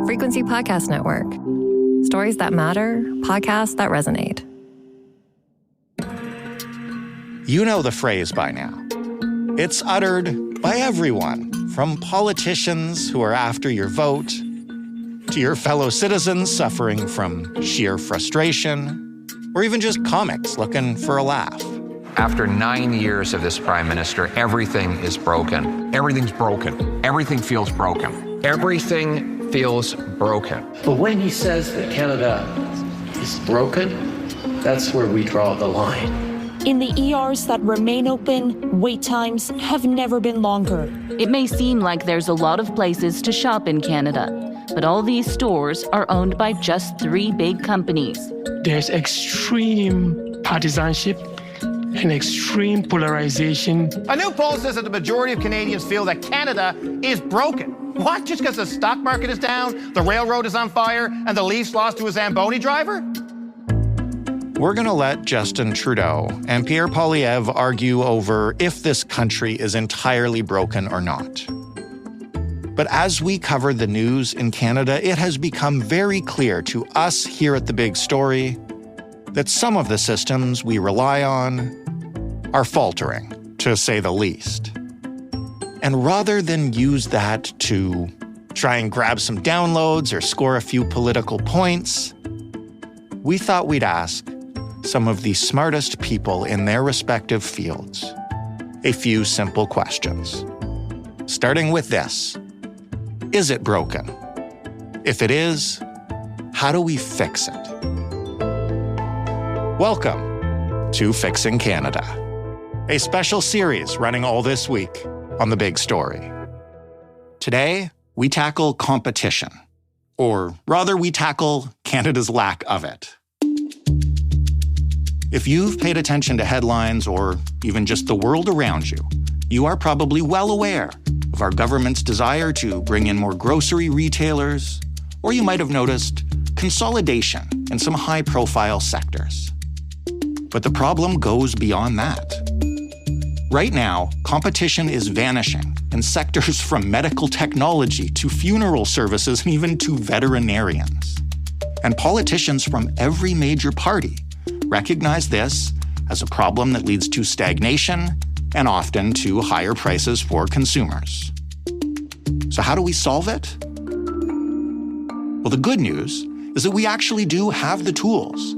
Frequency Podcast Network. Stories that matter, podcasts that resonate. You know the phrase by now. It's uttered by everyone, from politicians who are after your vote, to your fellow citizens suffering from sheer frustration, or even just comics looking for a laugh. After 9 years of this prime minister, everything is broken. Everything's broken. Everything feels broken. Everything feels broken. But when he says that Canada is broken, that's where we draw the line. In the ERs that remain open, wait times have never been longer. It may seem like there's a lot of places to shop in Canada, but all these stores are owned by just 3 big companies. There's extreme partisanship and extreme polarization. A new poll says that the majority of Canadians feel that Canada is broken. What? Just because the stock market is down, the railroad is on fire, and the Leafs lost to a Zamboni driver? We're going to let Justin Trudeau and Pierre Poilievre argue over if this country is entirely broken or not. But as we cover the news in Canada, it has become very clear to us here at The Big Story that some of the systems we rely on are faltering, to say the least. And rather than use that to try and grab some downloads or score a few political points, we thought we'd ask some of the smartest people in their respective fields a few simple questions. Starting with this: is it broken? If it is, how do we fix it? Welcome to Fixing Canada, a special series running all this week on The Big Story. Today, we tackle competition, or rather we tackle Canada's lack of it. If you've paid attention to headlines or even just the world around you, you are probably well aware of our government's desire to bring in more grocery retailers, or you might have noticed consolidation in some high-profile sectors. But the problem goes beyond that. Right now, competition is vanishing in sectors from medical technology to funeral services and even to veterinarians. And politicians from every major party recognize this as a problem that leads to stagnation and often to higher prices for consumers. So how do we solve it? Well, the good news is that we actually do have the tools.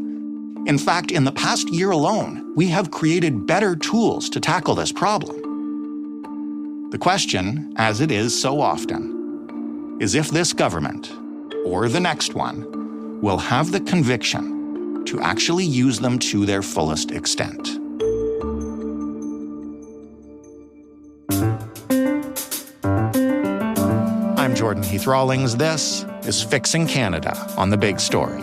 In fact, in the past year alone, we have created better tools to tackle this problem. The question, as it is so often, is if this government, or the next one, will have the conviction to actually use them to their fullest extent. I'm Jordan Heath Rawlings. This is Fixing Canada on The Big Story.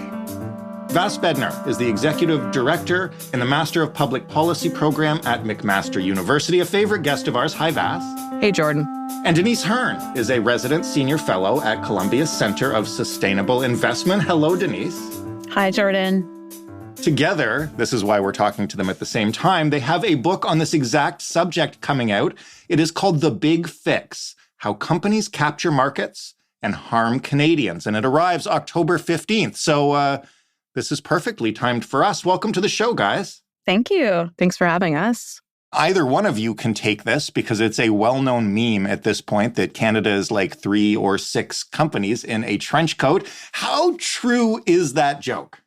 Vas Bednar is the Executive Director in the Master of Public Policy program at McMaster University, a favorite guest of ours. Hi, Vas. Hey, Jordan. And Denise Hearn is a Resident Senior Fellow at Columbia's Center of Sustainable Investment. Hello, Denise. Hi, Jordan. Together, this is why we're talking to them at the same time, they have a book on this exact subject coming out. It is called The Big Fix: How Companies Capture Markets and Harm Canadians. And it arrives October 15th. So, this is perfectly timed for us. Welcome to the show, guys. Thank you. Thanks for having us. Either one of you can take this because it's a well-known meme at this point that Canada is like 3 or 6 companies in a trench coat. How true is that joke?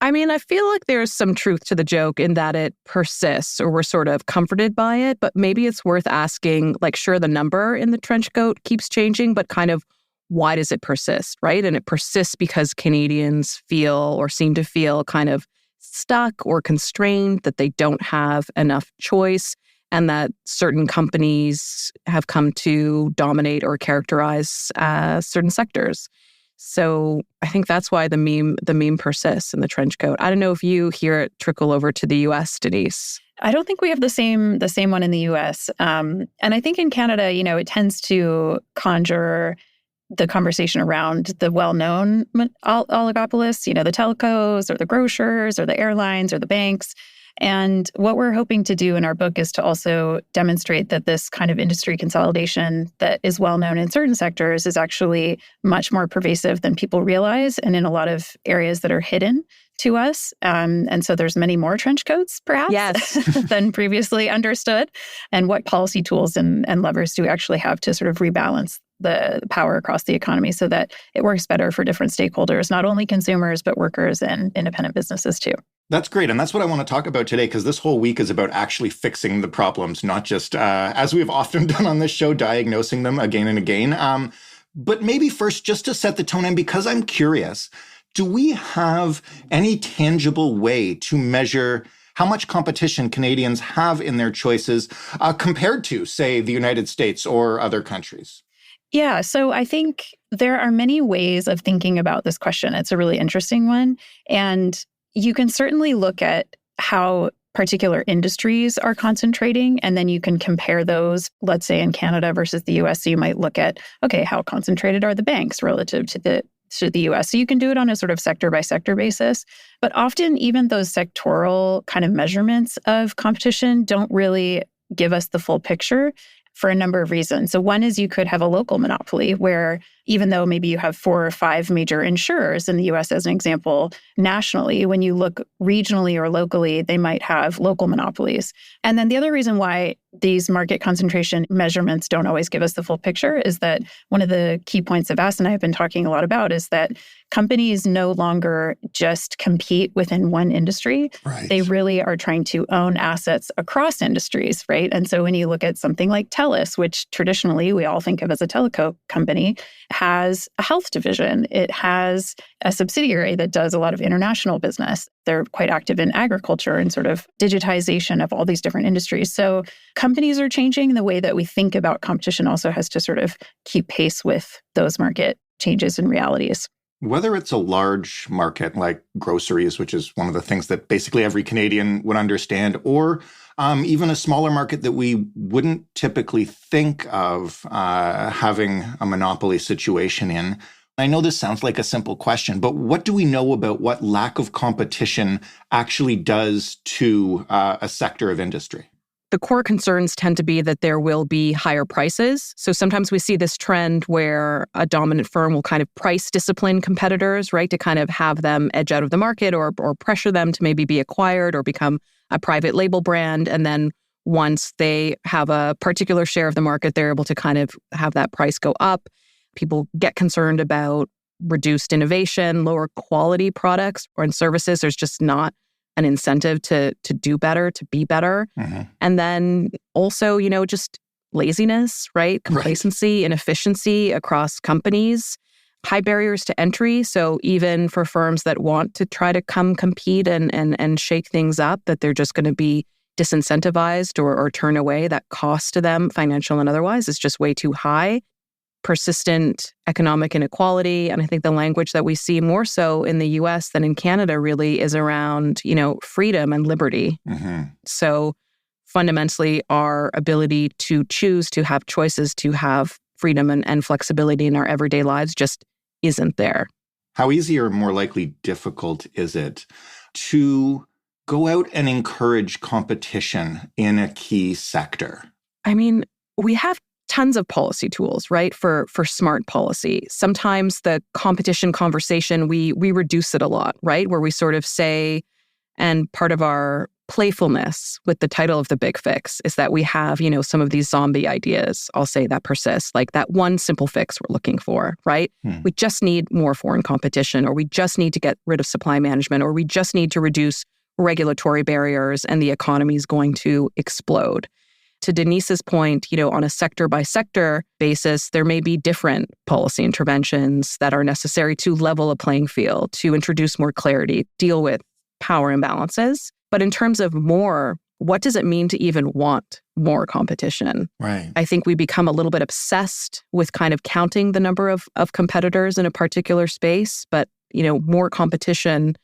I mean, I feel like there's some truth to the joke in that it persists, or we're sort of comforted by it, but maybe it's worth asking, like, sure, the number in the trench coat keeps changing, but kind of why does it persist, right? And it persists because Canadians feel or seem to feel kind of stuck or constrained, that they don't have enough choice, and that certain companies have come to dominate or characterize certain sectors. So I think that's why the meme persists in the trench coat. I don't know if you hear it trickle over to the U.S., Denise. I don't think we have the same one in the U.S. And I think in Canada, it tends to conjure the conversation around the well-known oligopolists, the telcos or the grocers or the airlines or the banks. And what we're hoping to do in our book is to also demonstrate that this kind of industry consolidation that is well known in certain sectors is actually much more pervasive than people realize, and in a lot of areas that are hidden to us. And so there's many more trench coats, perhaps, yes, than previously understood. And what policy tools and levers do we actually have to sort of rebalance the power across the economy so that it works better for different stakeholders, not only consumers, but workers and independent businesses too. That's great. And that's what I want to talk about today, because this whole week is about actually fixing the problems, not just, as we've often done on this show, diagnosing them again and again. But maybe first, just to set the tone, and because I'm curious, do we have any tangible way to measure how much competition Canadians have in their choices compared to, say, the United States or other countries? Yeah, so I think there are many ways of thinking about this question. It's a really interesting one. And you can certainly look at how particular industries are concentrating, and then you can compare those, let's say in Canada versus the US. So you might look at, okay, how concentrated are the banks relative to the US? So you can do it on a sort of sector by sector basis. But often even those sectoral kind of measurements of competition don't really give us the full picture for a number of reasons. So one is you could have a local monopoly where even though maybe you have 4 or 5 major insurers in the US as an example, nationally, when you look regionally or locally, they might have local monopolies. And then the other reason why these market concentration measurements don't always give us the full picture is that one of the key points that Vas and I have been talking a lot about is that companies no longer just compete within one industry. Right. They really are trying to own assets across industries, right? And so when you look at something like TELUS, which traditionally we all think of as a telco company, has a health division. It has a subsidiary that does a lot of international business. They're quite active in agriculture and sort of digitization of all these different industries. So companies are changing. The way that we think about competition also has to sort of keep pace with those market changes and realities. Whether it's a large market like groceries, which is one of the things that basically every Canadian would understand, or even a smaller market that we wouldn't typically think of having a monopoly situation in. I know this sounds like a simple question, but what do we know about what lack of competition actually does to a sector of industry? The core concerns tend to be that there will be higher prices. So sometimes we see this trend where a dominant firm will kind of price discipline competitors, right, to kind of have them edge out of the market or pressure them to maybe be acquired or become a private label brand. And then once they have a particular share of the market, they're able to kind of have that price go up. People get concerned about reduced innovation, lower quality products or services. There's just not an incentive to do better, to be better. Mm-hmm. And then also, just laziness, right? Complacency, inefficiency across companies, high barriers to entry. So even for firms that want to try to come compete and shake things up, that they're just going to be disincentivized or turn away. That cost to them, financial and otherwise, is just way too high. Persistent economic inequality. And I think the language that we see more so in the US than in Canada really is around, freedom and liberty. Mm-hmm. So fundamentally, our ability to choose, to have choices, to have freedom and flexibility in our everyday lives just isn't there. How easy or more likely difficult is it to go out and encourage competition in a key sector? I mean, we have tons of policy tools, right, for smart policy. Sometimes the competition conversation, we reduce it a lot, right, where we sort of say, and part of our playfulness with the title of The Big Fix is that we have, some of these zombie ideas, I'll say, that persist, like that one simple fix we're looking for, right? We just need more foreign competition, or we just need to get rid of supply management, or we just need to reduce regulatory barriers and the economy is going to explode. To Denise's point, on a sector by sector basis, there may be different policy interventions that are necessary to level a playing field, to introduce more clarity, deal with power imbalances. But in terms of more, what does it mean to even want more competition? Right. I think we become a little bit obsessed with kind of counting the number of competitors in a particular space. But, more competition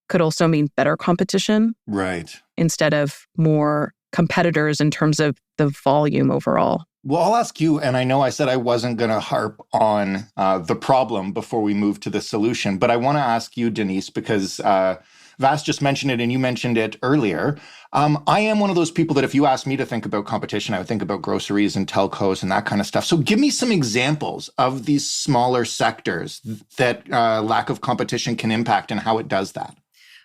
could also mean better competition. Right. Instead of more competitors in terms of the volume overall. Well, I'll ask you, and I know I said I wasn't going to harp on the problem before we move to the solution, but I want to ask you, Denise, because Vas just mentioned it and you mentioned it earlier. I am one of those people that if you ask me to think about competition, I would think about groceries and telcos and that kind of stuff. So give me some examples of these smaller sectors that lack of competition can impact and how it does that.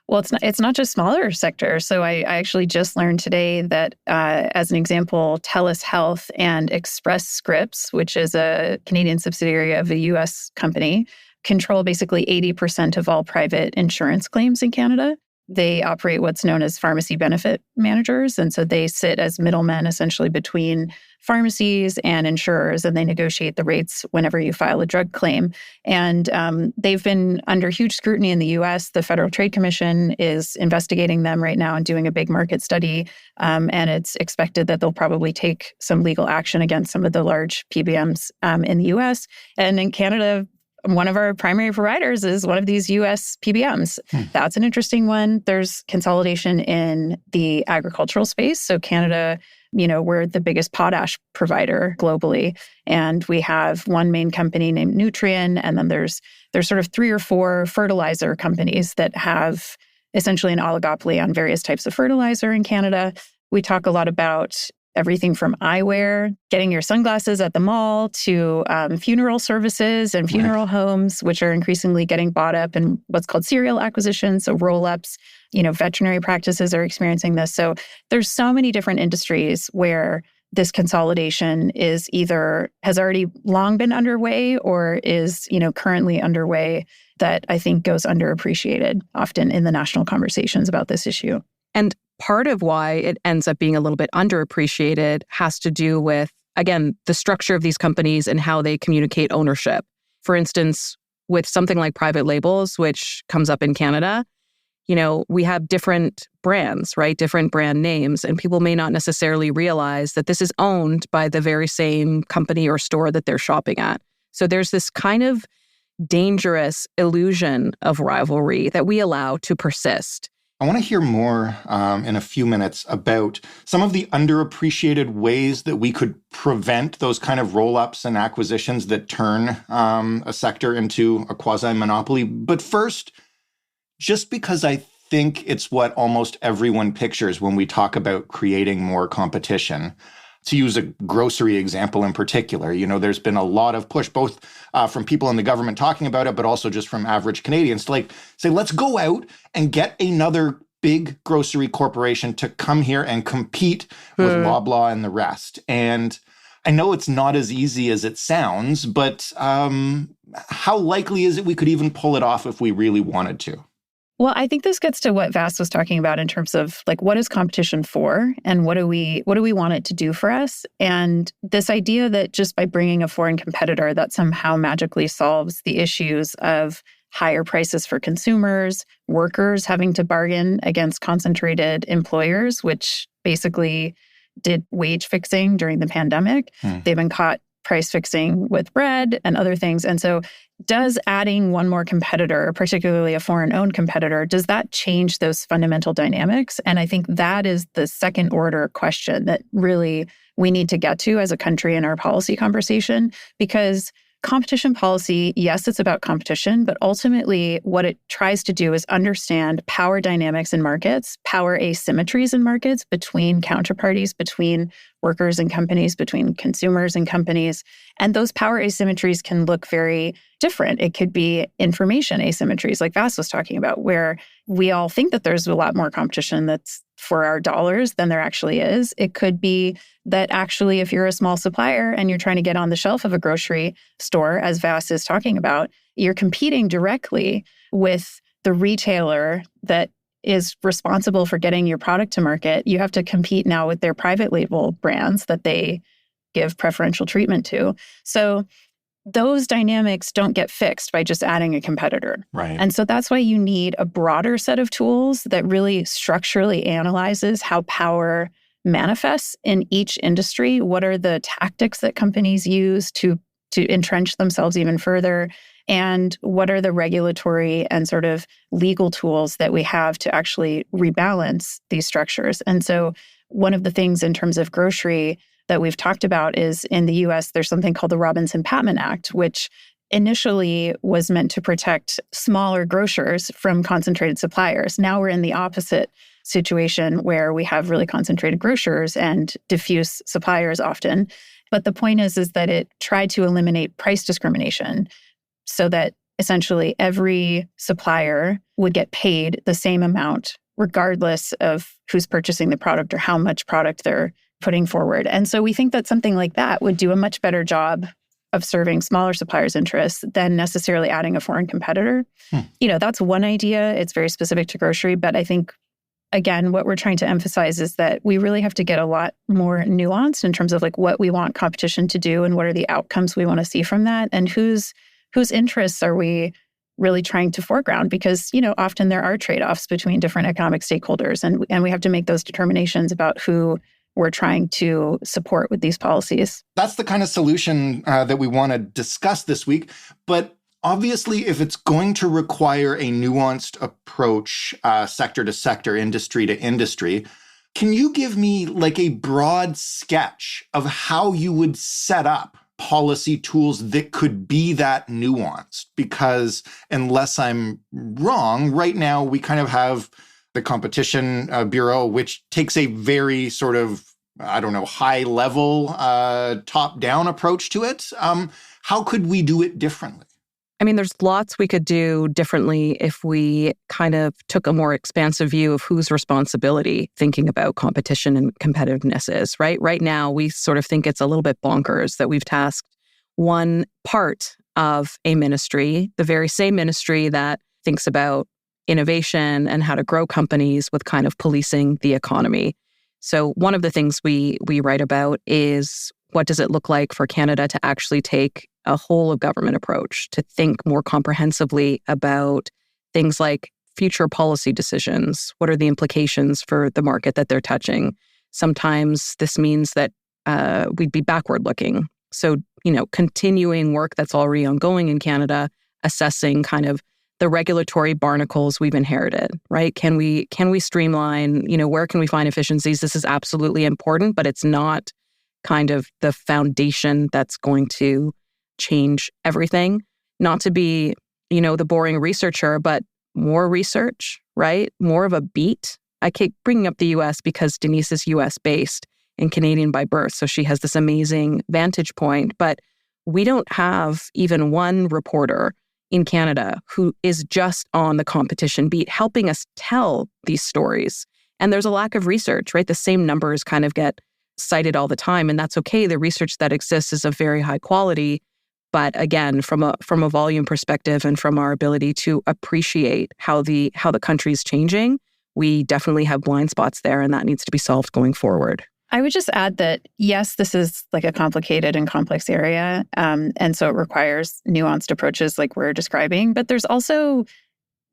Well, it's not just smaller sectors. So I actually just learned today that, as an example, TELUS Health and Express Scripts, which is a Canadian subsidiary of a U.S. company, control basically 80% of all private insurance claims in Canada. They operate what's known as pharmacy benefit managers. And so they sit as middlemen essentially between pharmacies and insurers, and they negotiate the rates whenever you file a drug claim. And they've been under huge scrutiny in the U.S. The Federal Trade Commission is investigating them right now and doing a big market study. And it's expected that they'll probably take some legal action against some of the large PBMs in the U.S. And in Canada, one of our primary providers is one of these U.S. PBMs. That's an interesting one. There's consolidation in the agricultural space. So Canada, we're the biggest potash provider globally. And we have one main company named Nutrien. And then there's sort of 3 or 4 fertilizer companies that have essentially an oligopoly on various types of fertilizer in Canada. We talk a lot about everything from eyewear, getting your sunglasses at the mall, to funeral services and funeral homes, which are increasingly getting bought up in what's called serial acquisitions, so roll-ups. Veterinary practices are experiencing this. So there's so many different industries where this consolidation is either has already long been underway or is, currently underway, that I think goes underappreciated often in the national conversations about this issue. And part of why it ends up being a little bit underappreciated has to do with, again, the structure of these companies and how they communicate ownership. For instance, with something like private labels, which comes up in Canada, we have different brands, right? Different brand names, and people may not necessarily realize that this is owned by the very same company or store that they're shopping at. So there's this kind of dangerous illusion of rivalry that we allow to persist. I want to hear more in a few minutes about some of the underappreciated ways that we could prevent those kind of roll-ups and acquisitions that turn a sector into a quasi-monopoly. But first, just because I think it's what almost everyone pictures when we talk about creating more competition, to use a grocery example in particular, there's been a lot of push, both from people in the government talking about it, but also just from average Canadians to say, let's go out and get another big grocery corporation to come here and compete with Loblaw and the rest. And I know it's not as easy as it sounds, but how likely is it we could even pull it off if we really wanted to? Well, I think this gets to what Vas was talking about in terms of what is competition for and what do we want it to do for us? And this idea that just by bringing a foreign competitor that somehow magically solves the issues of higher prices for consumers, workers having to bargain against concentrated employers, which basically did wage fixing during the pandemic. They've been caught price fixing with bread and other things. And so does adding one more competitor, particularly a foreign-owned competitor, does that change those fundamental dynamics? And I think that is the second order question that really we need to get to as a country in our policy conversation, because competition policy, yes, it's about competition, but ultimately what it tries to do is understand power dynamics in markets, power asymmetries in markets between counterparties, between workers and companies, between consumers and companies. And those power asymmetries can look very different. It could be information asymmetries, like Vas was talking about, where we all think that there's a lot more competition that's for our dollars than there actually is. It could be that actually, if you're a small supplier and you're trying to get on the shelf of a grocery store, as Vas is talking about, you're competing directly with the retailer that is responsible for getting your product to market. You have to compete now with their private label brands that they give preferential treatment to. So those dynamics don't get fixed by just adding a competitor. Right. And so that's why you need a broader set of tools that really structurally analyzes how power manifests in each industry. What are the tactics that companies use to entrench themselves even further? And what are the regulatory and sort of legal tools that we have to actually rebalance these structures? And so one of the things in terms of grocery that we've talked about is in the US, there's something called the Robinson-Patman Act, which initially was meant to protect smaller grocers from concentrated suppliers. Now we're in the opposite situation where we have really concentrated grocers and diffuse suppliers often. But the point is that it tried to eliminate price discrimination so that essentially every supplier would get paid the same amount regardless of who's purchasing the product or how much product they're putting forward. And so we think that something like that would do a much better job of serving smaller suppliers' interests than necessarily adding a foreign competitor. That's one idea. It's very specific to grocery, but I think, again, what we're trying to emphasize is that we really have to get a lot more nuanced in terms of like what we want competition to do and what are the outcomes we want to see from that, and whose interests are we really trying to foreground, because, often there are trade-offs between different economic stakeholders, and we have to make those determinations about who we're trying to support with these policies. That's the kind of solution that we want to discuss this week. But obviously, if it's going to require a nuanced approach, sector to sector, industry to industry, can you give me like a broad sketch of how you would set up policy tools that could be that nuanced? Because unless I'm wrong, right now we kind of have the Competition Bureau, which takes a very sort of, high level, top down approach to it. How could we do it differently? I mean, there's lots we could do differently if we kind of took a more expansive view of whose responsibility thinking about competition and competitiveness is, right? Right now, we sort of think it's a little bit bonkers that we've tasked one part of a ministry, the very same ministry that thinks about innovation and how to grow companies, with kind of policing the economy. So one of the things we write about is, what does it look like for Canada to actually take a whole of government approach, to think more comprehensively about things like future policy decisions? What are the implications for the market that they're touching? Sometimes this means that we'd be backward looking. So, continuing work that's already ongoing in Canada, assessing kind of the regulatory barnacles we've inherited, right? Can we streamline, where can we find efficiencies? This is absolutely important, but it's not kind of the foundation that's going to change everything. Not to be, the boring researcher, but more research, right? More of a beat. I keep bringing up the US because Denise is US based and Canadian by birth, so she has this amazing vantage point, but we don't have even one reporter in Canada who is just on the competition beat, helping us tell these stories. And there's a lack of research, right? The same numbers kind of get cited all the time, and that's okay. The research that exists is of very high quality. But again, from a volume perspective and from our ability to appreciate how the country is changing, we definitely have blind spots there, and that needs to be solved going forward. I would just add that, yes, this is like a complicated and complex area, and so it requires nuanced approaches like we're describing, but there's also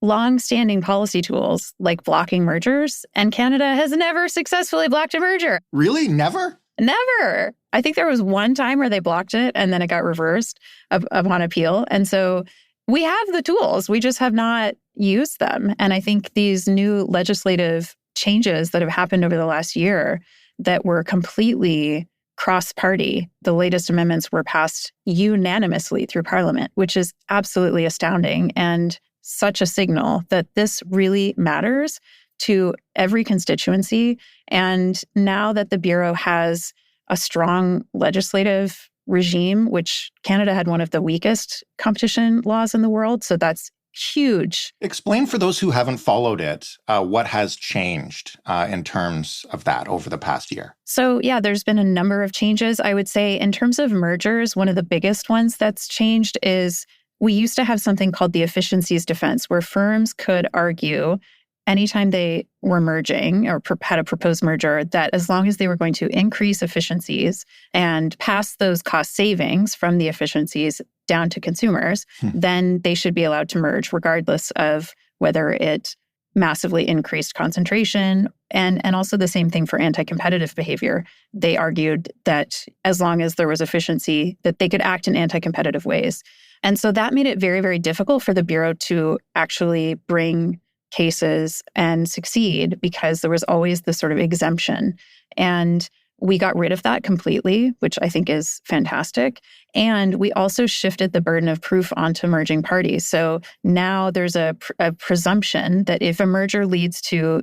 long-standing policy tools like blocking mergers, and Canada has never successfully blocked a merger. Really? Never? Never. I think there was one time where they blocked it and then it got reversed upon appeal. And so we have the tools, we just have not used them. And I think these new legislative changes that have happened over the last year that were completely cross-party, the latest amendments were passed unanimously through Parliament, which is absolutely astounding and such a signal that this really matters to every constituency. And now that the Bureau has a strong legislative regime, which Canada had one of the weakest competition laws in the world, so that's huge. Explain for those who haven't followed it, what has changed in terms of that over the past year. So yeah, there's been a number of changes. I would say in terms of mergers, one of the biggest ones that's changed is we used to have something called the efficiencies defense, where firms could argue anytime they were merging or had a proposed merger, that as long as they were going to increase efficiencies and pass those cost savings from the efficiencies down to consumers, then they should be allowed to merge regardless of whether it massively increased concentration. And also the same thing for anti-competitive behavior. They argued that as long as there was efficiency, that they could act in anti-competitive ways. And so that made it very, very difficult for the Bureau to actually bring cases and succeed, because there was always this sort of exemption. And We got rid of that completely, which I think is fantastic. And we also shifted the burden of proof onto merging parties. So now there's a presumption that if a merger leads to,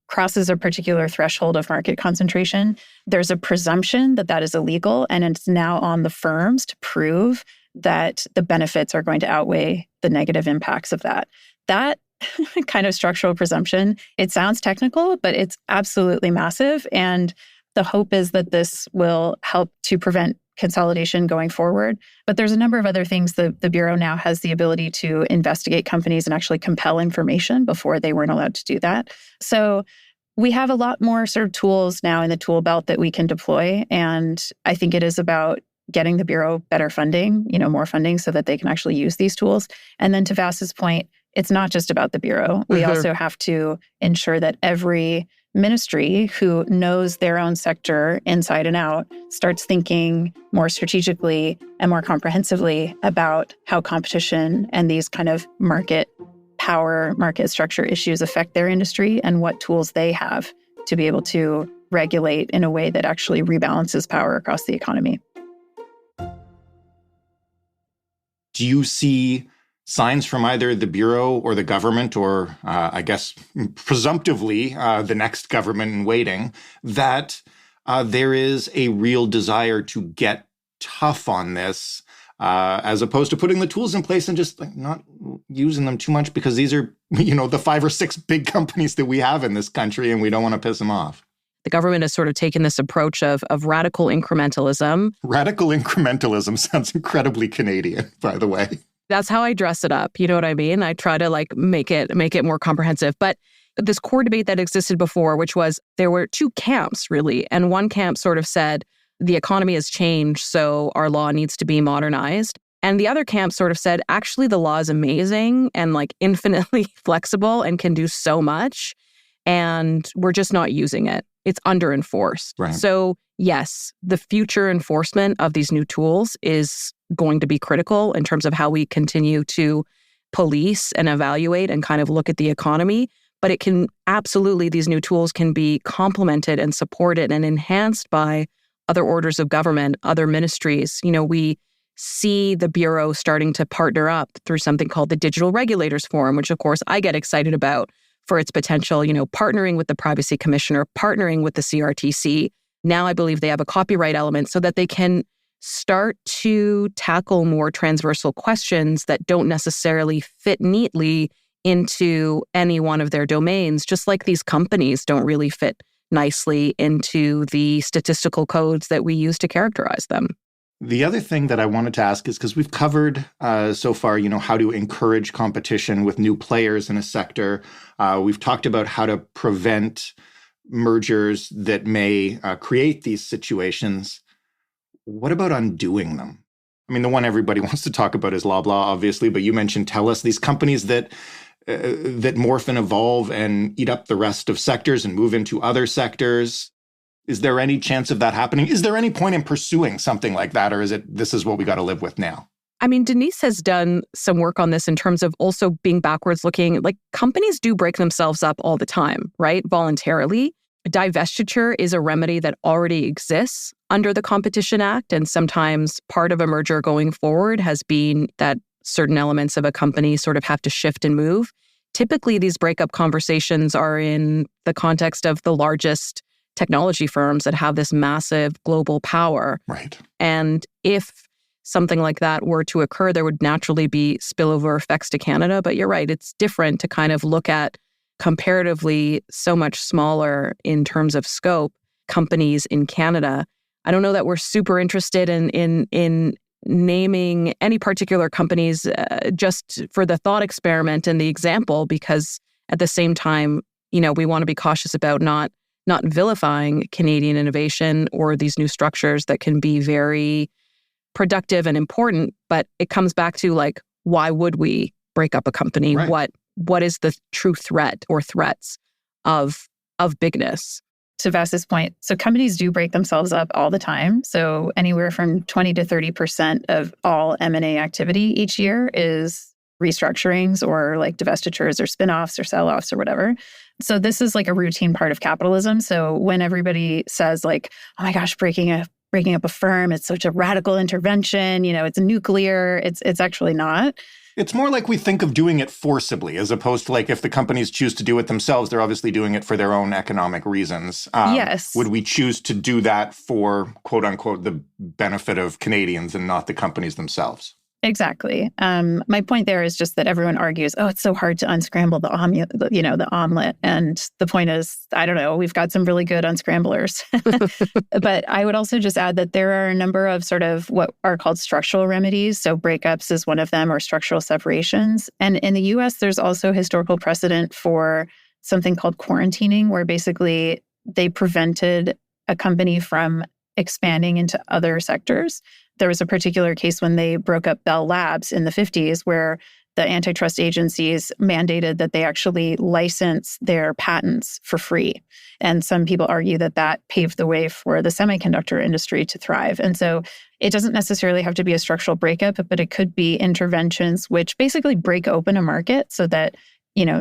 crosses a particular threshold of market concentration, there's a presumption that that is illegal. And it's now on the firms to prove that the benefits are going to outweigh the negative impacts of that. That kind of structural presumption, it sounds technical, but it's absolutely massive. And the hope is that this will help to prevent consolidation going forward. But there's a number of other things. The Bureau now has the ability to investigate companies and actually compel information. Before they weren't allowed to do that. So we have a lot more sort of tools now in the tool belt that we can deploy. And I think it is about getting the Bureau better funding, more funding so that they can actually use these tools. And then to Vass's point, it's not just about the Bureau. We also have to ensure that every ministry who knows their own sector inside and out starts thinking more strategically and more comprehensively about how competition and these kind of market power, market structure issues affect their industry and what tools they have to be able to regulate in a way that actually rebalances power across the economy. Do you see signs from either the Bureau or the government, or I guess presumptively the next government in waiting, that there is a real desire to get tough on this, as opposed to putting the tools in place and just not using them too much, because these are, the 5 or 6 big companies that we have in this country and we don't want to piss them off? The government has sort of taken this approach of radical incrementalism. Radical incrementalism sounds incredibly Canadian, by the way. That's how I dress it up. You know what I mean? I try to make it more comprehensive. But this core debate that existed before, which was there were 2 camps really. And one camp sort of said the economy has changed, so our law needs to be modernized. And the other camp sort of said, actually, the law is amazing and infinitely flexible and can do so much. And we're just not using it. It's under-enforced. Right. So yes, the future enforcement of these new tools is going to be critical in terms of how we continue to police and evaluate and kind of look at the economy. But it can absolutely, these new tools can be complemented and supported and enhanced by other orders of government, other ministries. We see the Bureau starting to partner up through something called the Digital Regulators Forum, which of course I get excited about for its potential, partnering with the Privacy Commissioner, partnering with the CRTC. Now I believe they have a copyright element so that they can start to tackle more transversal questions that don't necessarily fit neatly into any one of their domains, just like these companies don't really fit nicely into the statistical codes that we use to characterize them. The other thing that I wanted to ask is, because we've covered so far, how to encourage competition with new players in a sector. We've talked about how to prevent mergers that may create these situations. What about undoing them? I mean, the one everybody wants to talk about is Loblaw, obviously, but you mentioned TELUS, these companies that morph and evolve and eat up the rest of sectors and move into other sectors. Is there any chance of that happening? Is there any point in pursuing something like that, or this is what we got to live with now? I mean, Denise has done some work on this in terms of also being backwards looking. Companies do break themselves up all the time, right? Voluntarily. Divestiture is a remedy that already exists under the Competition Act. And sometimes part of a merger going forward has been that certain elements of a company sort of have to shift and move. Typically, these breakup conversations are in the context of the largest technology firms that have this massive global power. Right. And if something like that were to occur, there would naturally be spillover effects to Canada. But you're right, it's different to kind of look at comparatively so much smaller in terms of scope companies in Canada. I don't know that we're super interested in naming any particular companies just for the thought experiment and the example, because at the same time, we want to be cautious about not vilifying Canadian innovation or these new structures that can be very productive and important. But it comes back to why would we break up a company? Right. What is the true threat or threats of bigness? To Vass's point, so companies do break themselves up all the time. So anywhere from 20 to 30% of all M&A activity each year is restructurings or divestitures or spinoffs or sell-offs or whatever. So this is like a routine part of capitalism. So when everybody says like, oh my gosh, breaking up a firm, it's such a radical intervention, it's nuclear, it's actually not. It's more like we think of doing it forcibly, as opposed to like if the companies choose to do it themselves, they're obviously doing it for their own economic reasons. Yes. Would we choose to do that for, quote unquote, the benefit of Canadians and not the companies themselves? Exactly. My point there is just that everyone argues, oh, it's so hard to unscramble the omelet. And the point is, I don't know, we've got some really good unscramblers. But I would also just add that there are a number of sort of what are called structural remedies. So breakups is one of them, or structural separations. And in the US, there's also historical precedent for something called quarantining, where basically they prevented a company from expanding into other sectors. There was a particular case when they broke up Bell Labs in the 50s where the antitrust agencies mandated that they actually license their patents for free. And some people argue that that paved the way for the semiconductor industry to thrive. And so it doesn't necessarily have to be a structural breakup, but it could be interventions which basically break open a market so that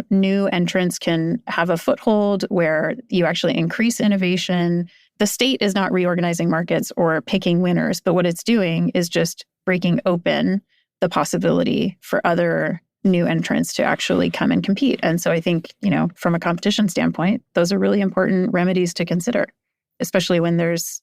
new entrants can have a foothold where you actually increase innovation. The state is not reorganizing markets or picking winners, but what it's doing is just breaking open the possibility for other new entrants to actually come and compete. And so I think, from a competition standpoint, those are really important remedies to consider, especially when there's,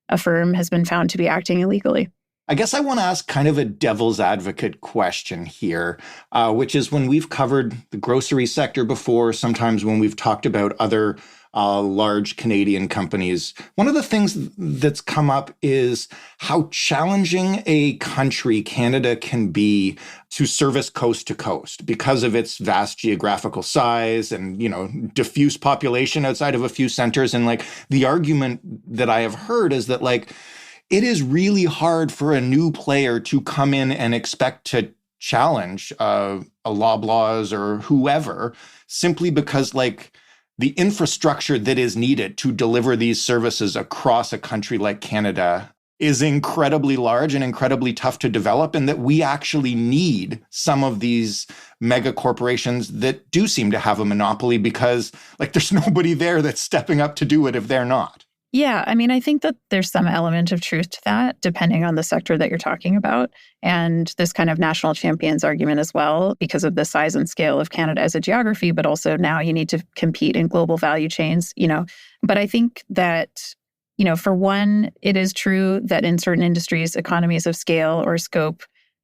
a firm has been found to be acting illegally. I guess I want to ask kind of a devil's advocate question here, which is when we've covered the grocery sector before, sometimes when we've talked about other large Canadian companies, one of the things that's come up is how challenging a country Canada can be to service coast to coast because of its vast geographical size and, diffuse population outside of a few centers. And like the argument that I have heard is that it is really hard for a new player to come in and expect to challenge a Loblaws or whoever simply because the infrastructure that is needed to deliver these services across a country like Canada is incredibly large and incredibly tough to develop, and that we actually need some of these mega corporations that do seem to have a monopoly because there's nobody there that's stepping up to do it if they're not. Yeah, I think that there's some element of truth to that, depending on the sector that you're talking about. And this kind of national champions argument as well, because of the size and scale of Canada as a geography, but also now you need to compete in global value chains, But I think that, for one, it is true that in certain industries, economies of scale or scope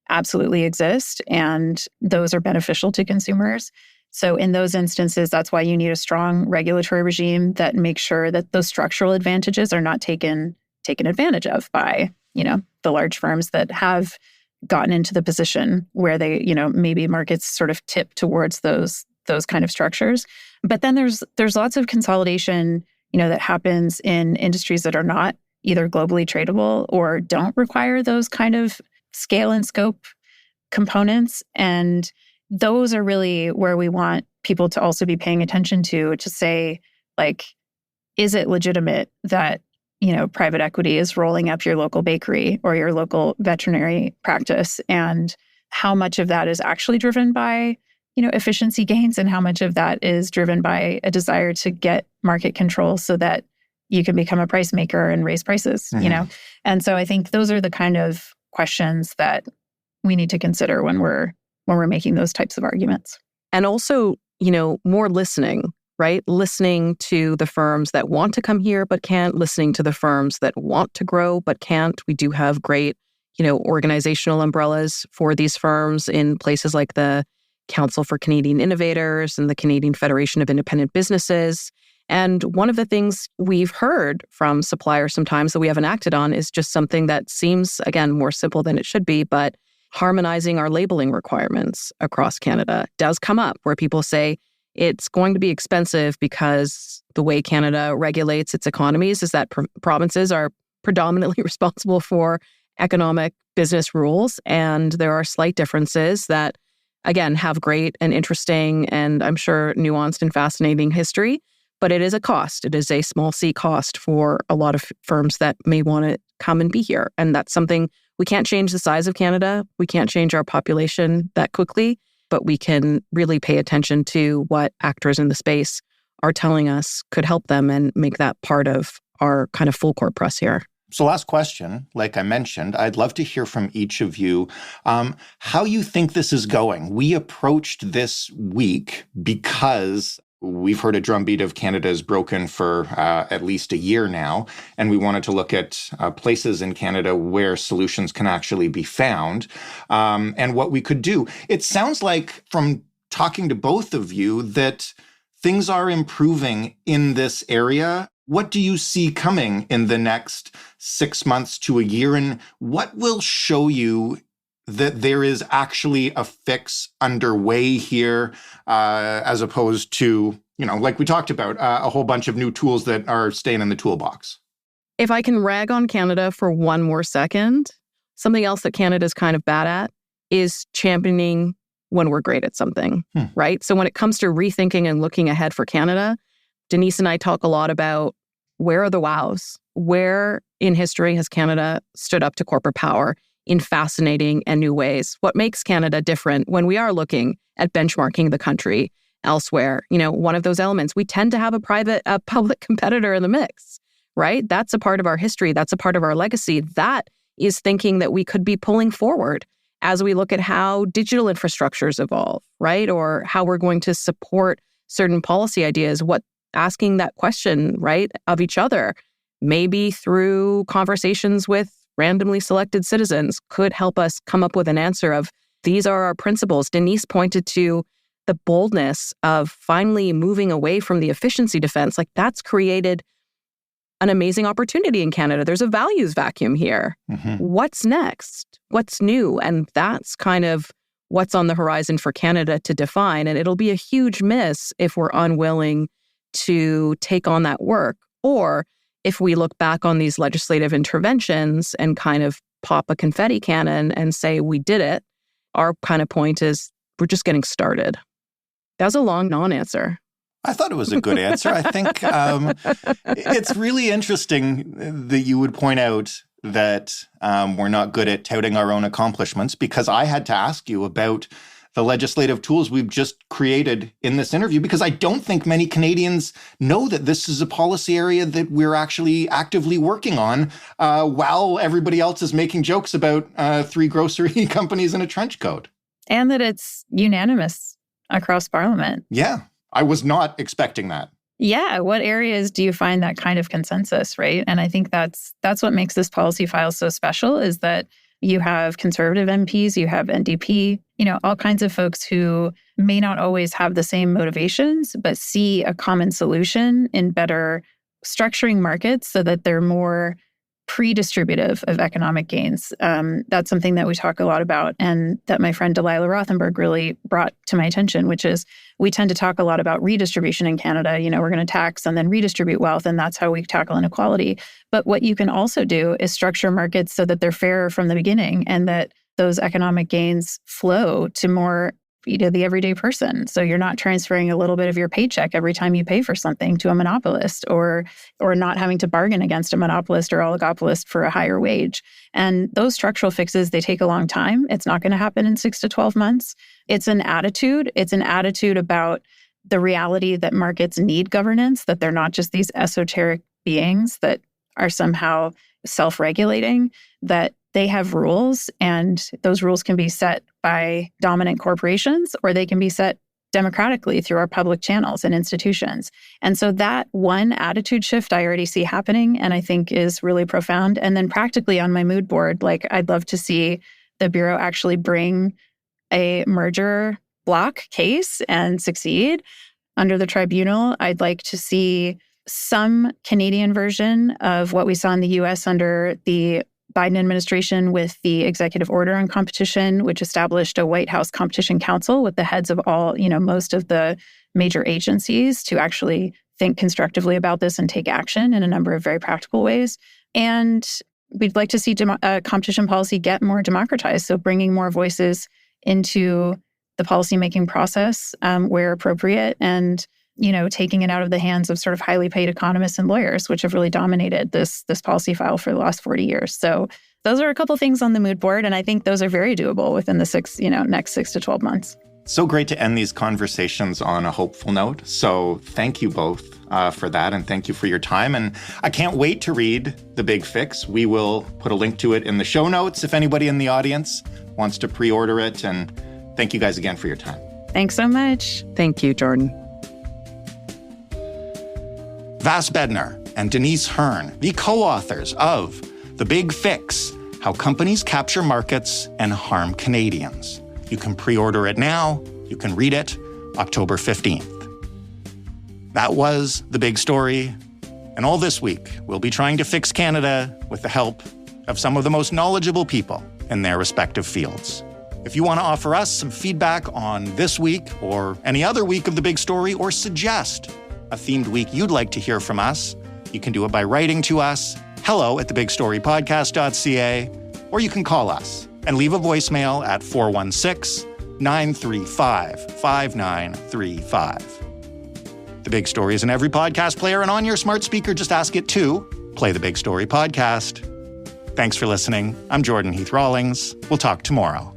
absolutely exist, and those are beneficial to consumers. So in those instances, that's why you need a strong regulatory regime that makes sure that those structural advantages are not taken advantage of by, the large firms that have gotten into the position where they, maybe markets sort of tip towards those kind of structures. But then there's lots of consolidation, that happens in industries that are not either globally tradable or don't require those kind of scale and scope components. And those are really where we want people to also be paying attention to say, is it legitimate that, private equity is rolling up your local bakery or your local veterinary practice? And how much of that is actually driven by, efficiency gains, and how much of that is driven by a desire to get market control so that you can become a price maker and raise prices, And so I think those are the kind of questions that we need to consider when we're making those types of arguments. And also, more listening, right? Listening to the firms that want to come here but can't, listening to the firms that want to grow but can't. We do have great, organizational umbrellas for these firms in places like the Council for Canadian Innovators and the Canadian Federation of Independent Businesses. And one of the things we've heard from suppliers sometimes that we haven't acted on is just something that seems, again, more simple than it should be, but harmonizing our labeling requirements across Canada does come up, where people say it's going to be expensive because the way Canada regulates its economies is that provinces are predominantly responsible for economic business rules. And there are slight differences that, again, have great and interesting and I'm sure nuanced and fascinating history. But it is a cost. It is a small c cost for a lot of firms that may want to come and be here. And that's something we can't change the size of Canada. We can't change our population that quickly. but we can really pay attention to what actors in the space are telling us could help them and make that part of our kind of full court press here. So last question, like I mentioned, I'd love to hear from each of you how you think this is going. We approached this week because we've heard a drumbeat of Canada is broken for at least a year now, and we wanted to look at places in Canada where solutions can actually be found and what we could do. It sounds like from talking to both of you that things are improving in this area. What do you see coming in the next 6 months to a year, and what will show you that there is actually a fix underway here, as opposed to, like we talked about, a whole bunch of new tools that are staying in the toolbox? If I can rag on Canada for one more second, something else that Canada's kind of bad at is championing when we're great at something, right? So when it comes to rethinking and looking ahead for Canada, Denise and I talk a lot about where are the wows? Where in history has Canada stood up to corporate power in fascinating and new ways? What makes Canada different when we are looking at benchmarking the country elsewhere? One of those elements, we tend to have a public competitor in the mix, right? That's a part of our history. That's a part of our legacy. That is thinking that we could be pulling forward as we look at how digital infrastructures evolve, right? Or how we're going to support certain policy ideas, asking that question, right, of each other, maybe through conversations with randomly selected citizens, could help us come up with an answer of, these are our principles. Denise pointed to the boldness of finally moving away from the efficiency defense. Like, that's created an amazing opportunity in Canada. There's a values vacuum here. What's next? What's new? And that's kind of what's on the horizon for Canada to define. And it'll be a huge miss if we're unwilling to take on that work, or if we look back on these legislative interventions and kind of pop a confetti cannon and say we did it. Our kind of point is we're just getting started. That was a long non-answer. I thought it was a good answer. I think it's really interesting that you would point out that we're not good at touting our own accomplishments, because I had to ask you about the legislative tools we've just created in this interview, because I don't think many Canadians know that this is a policy area that we're actually actively working on while everybody else is making jokes about 3 grocery companies in a trench coat. And that it's unanimous across Parliament. Yeah, I was not expecting that. Yeah, what areas do you find that kind of consensus, right? And I think that's what makes this policy file so special, is that you have Conservative MPs, you have NDP, all kinds of folks who may not always have the same motivations, but see a common solution in better structuring markets so that they're more pre-distributive of economic gains. That's something that we talk a lot about, and that my friend Delilah Rothenberg really brought to my attention, which is we tend to talk a lot about redistribution in Canada. We're going to tax and then redistribute wealth, and that's how we tackle inequality. But what you can also do is structure markets so that they're fairer from the beginning, and that those economic gains flow to more the everyday person. So you're not transferring a little bit of your paycheck every time you pay for something to a monopolist, or not having to bargain against a monopolist or oligopolist for a higher wage. And those structural fixes, they take a long time. It's not going to happen in 6 to 12 months. It's an attitude. It's an attitude about the reality that markets need governance, that they're not just these esoteric beings that are somehow self-regulating, that they have rules, and those rules can be set by dominant corporations, or they can be set democratically through our public channels and institutions. And so that one attitude shift I already see happening, and I think is really profound. And then practically on my mood board, I'd love to see the Bureau actually bring a merger block case and succeed under the tribunal. I'd like to see some Canadian version of what we saw in the US under the Biden administration with the executive order on competition, which established a White House Competition Council with the heads of all, most of the major agencies to actually think constructively about this and take action in a number of very practical ways. And we'd like to see competition policy get more democratized, so bringing more voices into the policymaking process where appropriate, and taking it out of the hands of sort of highly paid economists and lawyers, which have really dominated this policy file for the last 40 years. So those are a couple things on the mood board, and I think those are very doable within the next 6 to 12 months. So great to end these conversations on a hopeful note. So thank you both for that, and thank you for your time. And I can't wait to read The Big Fix. We will put a link to it in the show notes if anybody in the audience wants to pre-order it. And thank you guys again for your time. Thanks so much. Thank you, Jordan. Vas Bednar and Denise Hearn, the co-authors of The Big Fix, How Companies Capture Markets and Harm Canadians. You can pre-order it now. You can read it October 15th. That was The Big Story. And all this week, we'll be trying to fix Canada with the help of some of the most knowledgeable people in their respective fields. If you want to offer us some feedback on this week or any other week of The Big Story, or suggest a themed week you'd like to hear from us, you can do it by writing to us, hello@thebigstorypodcast.ca, or you can call us and leave a voicemail at 416-935-5935. The Big Story is in every podcast player, and on your smart speaker, just ask it to play The Big Story Podcast. Thanks for listening. I'm Jordan Heath Rawlings. We'll talk tomorrow.